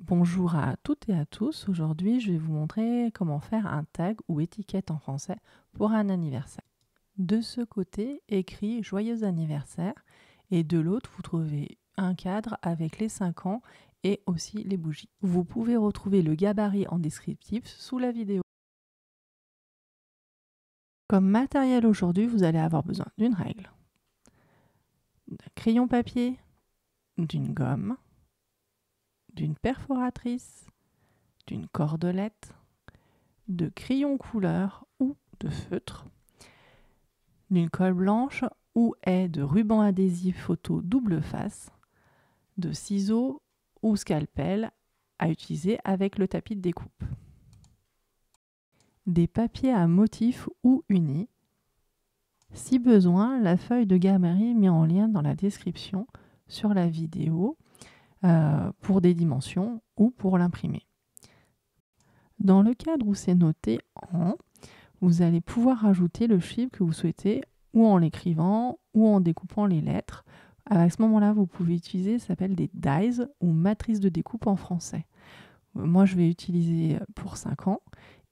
Bonjour à toutes et à tous. Aujourd'hui, je vais vous montrer comment faire un tag ou étiquette en français pour un anniversaire. De ce côté, écrit Joyeux anniversaire et de l'autre, vous trouvez un cadre avec les 5 ans et aussi les bougies. Vous pouvez retrouver le gabarit en descriptif sous la vidéo. Comme matériel aujourd'hui, vous allez avoir besoin d'une règle, d'un crayon papier, d'une gomme, d'une perforatrice, d'une cordelette, de crayons couleur ou de feutre, d'une colle blanche ou de ruban adhésif photo double face, de ciseaux ou scalpel à utiliser avec le tapis de découpe, des papiers à motifs ou unis. Si besoin, la feuille de gabarit met en lien dans la description sur la vidéo pour des dimensions ou pour l'imprimer. Dans le cadre où c'est noté en, vous allez pouvoir ajouter le chiffre que vous souhaitez ou en l'écrivant ou en découpant les lettres. À ce moment-là, vous pouvez utiliser, ça s'appelle des dies ou matrices de découpe en français. Moi, je vais utiliser pour 5 ans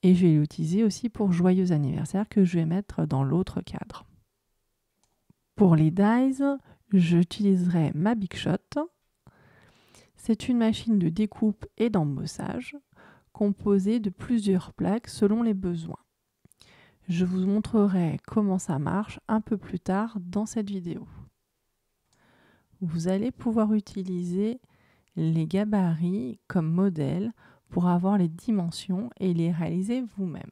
et je vais l'utiliser aussi pour Joyeux anniversaire que je vais mettre dans l'autre cadre. Pour les dies, j'utiliserai ma Big Shot. C'est une machine de découpe et d'embossage composée de plusieurs plaques selon les besoins. Je vous montrerai comment ça marche un peu plus tard dans cette vidéo. Vous allez pouvoir utiliser les gabarits comme modèle pour avoir les dimensions et les réaliser vous-même.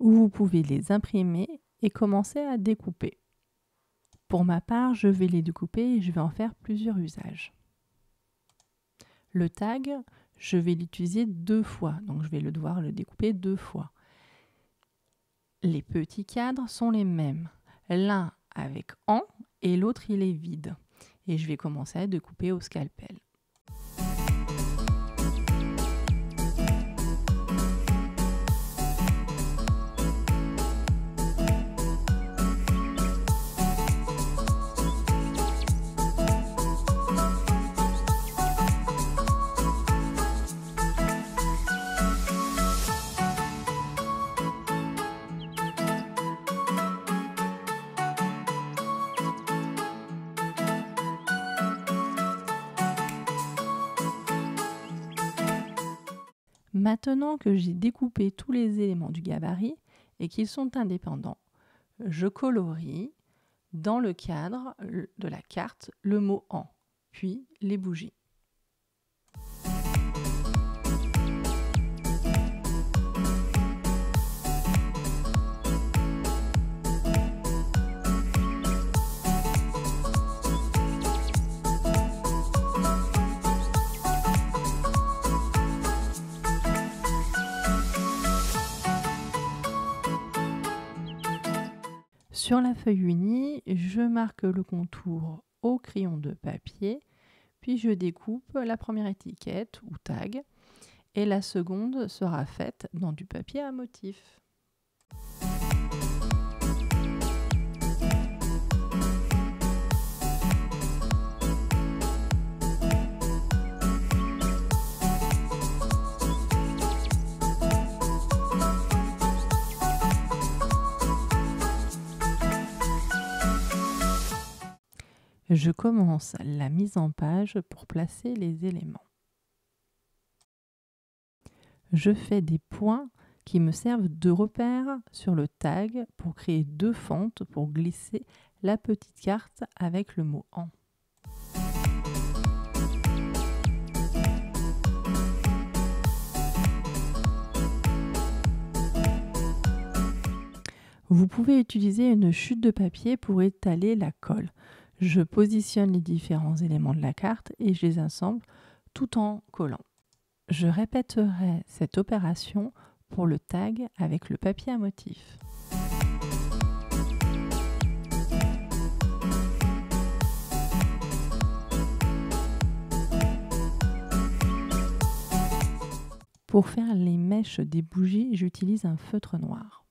Ou vous pouvez les imprimer et commencer à découper. Pour ma part, je vais les découper et je vais en faire plusieurs usages. Le tag, je vais l'utiliser 2 fois, donc je vais devoir le découper 2 fois. Les petits cadres sont les mêmes, l'un avec en et l'autre il est vide. Et je vais commencer à découper au scalpel. Maintenant que j'ai découpé tous les éléments du gabarit et qu'ils sont indépendants, je colorie dans le cadre de la carte le mot en, puis les bougies. Sur la feuille unie, je marque le contour au crayon de papier, puis je découpe la première étiquette ou tag et la seconde sera faite dans du papier à motif. Je commence la mise en page pour placer les éléments. Je fais des points qui me servent de repère sur le tag pour créer 2 fentes pour glisser la petite carte avec le mot en. Vous pouvez utiliser une chute de papier pour étaler la colle. Je positionne les différents éléments de la carte et je les assemble tout en collant. Je répéterai cette opération pour le tag avec le papier à motif. Pour faire les mèches des bougies, j'utilise un feutre noir.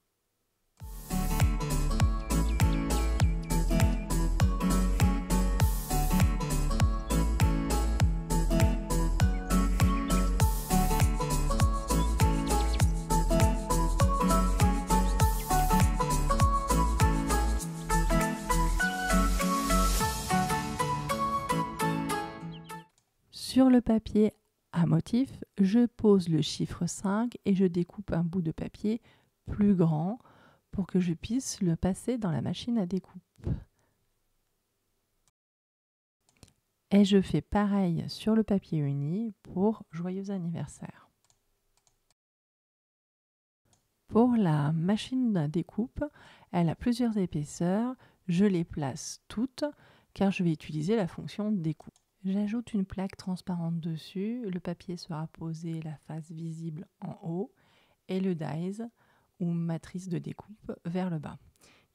Sur le papier à motif, je pose le chiffre 5 et je découpe un bout de papier plus grand pour que je puisse le passer dans la machine à découpe. Et je fais pareil sur le papier uni pour Joyeux anniversaire. Pour la machine à découpe, elle a plusieurs épaisseurs. Je les place toutes car je vais utiliser la fonction découpe. J'ajoute une plaque transparente dessus. Le papier sera posé la face visible en haut et le dies ou matrice de découpe vers le bas.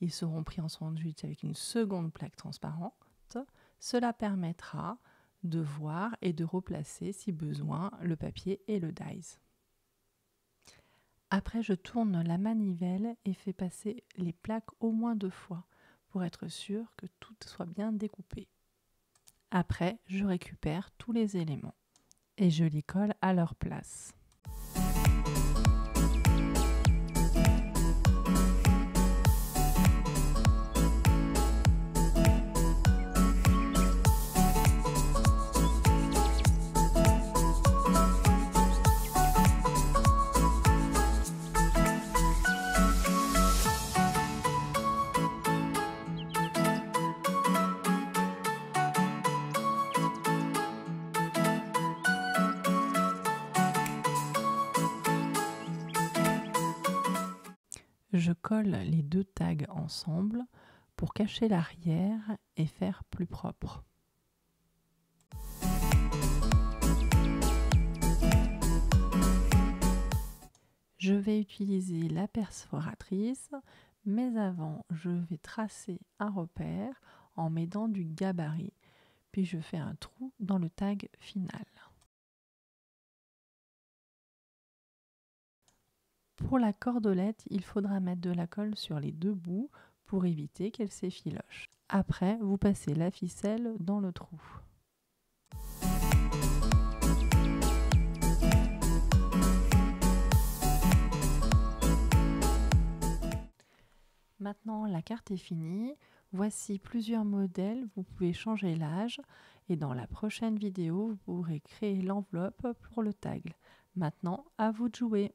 Ils seront pris en sandwich avec une seconde plaque transparente. Cela permettra de voir et de replacer, si besoin, le papier et le dies. Après, je tourne la manivelle et fais passer les plaques au moins 2 fois pour être sûr que tout soit bien découpé. Après, je récupère tous les éléments et je les colle à leur place. Je colle les 2 tags ensemble pour cacher l'arrière et faire plus propre. Je vais utiliser la perforatrice, mais avant, je vais tracer un repère en mettant du gabarit, puis je fais un trou dans le tag final. Pour la cordelette, il faudra mettre de la colle sur les 2 bouts pour éviter qu'elle s'effiloche. Après, vous passez la ficelle dans le trou. Maintenant, la carte est finie. Voici plusieurs modèles. Vous pouvez changer l'âge et dans la prochaine vidéo, vous pourrez créer l'enveloppe pour le tag. Maintenant, à vous de jouer.